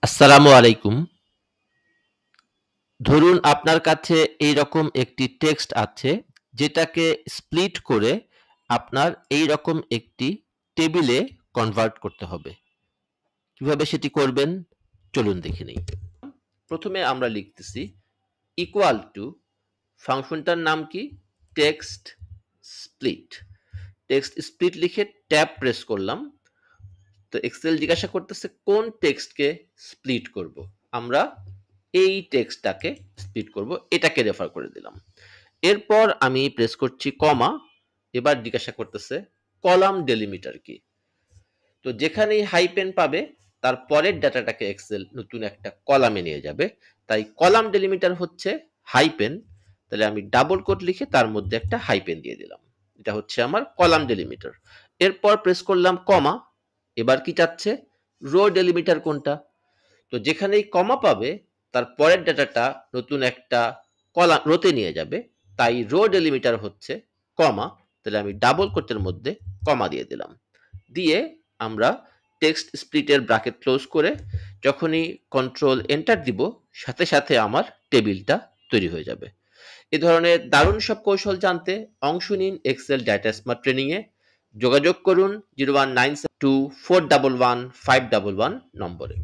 আসসালামু আলাইকুম। ধরুন আপনার কাছে এইরকম একটি টেক্সট আছে যেটাকে স্প্লিট করে আপনার এইরকম একটি টেবিলে কনভার্ট করতে হবে। কিভাবে সেটি করবেন চলুন দেখে নেই। প্রথমে আমরা লিখতেছি ইকুয়াল টু ফাংশনটার নাম কি টেক্সট স্প্লিট। টেক্সট স্প্লিট লিখে ট্যাব প্রেস করলাম। তো এক্সেল জিজ্ঞাসা করতেছে কোন টেক্সটকে স্প্লিট করব। আমরা এই টেক্সটটাকে স্প্লিট করব, এটাকে রেফার করে দিলাম। এরপর আমি প্রেস করছি কমা। এবার জিজ্ঞাসা করতেছে কলাম ডেলিমিটার কি। তো যেখানেই হাইপেন পাবে তার পরের ডাটাটাকে এক্সেল নতুন একটা কলামে নিয়ে যাবে। তাই কলাম ডেলিমিটার হচ্ছে হাইপেন। তাহলে আমি ডাবল কোট লিখে তার মধ্যে একটা হাইপেন দিয়ে দিলাম। এটা হচ্ছে আমার কলাম ডেলিমিটার। এরপর প্রেস করলাম কমা। এবার কি চাচ্ছে রো ডেলিমিটার কোনটা। তো যেখানেই কমা পাবে তার পরের ডাটাটা নতুন একটা কলাম রোতে নিয়ে যাবে। তাই রো ডেলিমিটার হচ্ছে কমা। তাহলে আমি ডাবল কোটের মধ্যে কমা দিয়ে দিলাম। দিয়ে আমরা টেক্সট স্প্লিটের ব্র্যাকেট ক্লোজ করে যখনই কন্ট্রোল এন্টার দিব সাথে সাথে আমার টেবিলটা তৈরি হয়ে যাবে। এ ধরনের দারুণ সব কৌশল জানতে অংশ নিন এক্সেল ডাটা স্মার্ট ট্রেনিং এ। যোগাযোগ করুন 019724111511 নম্বরে।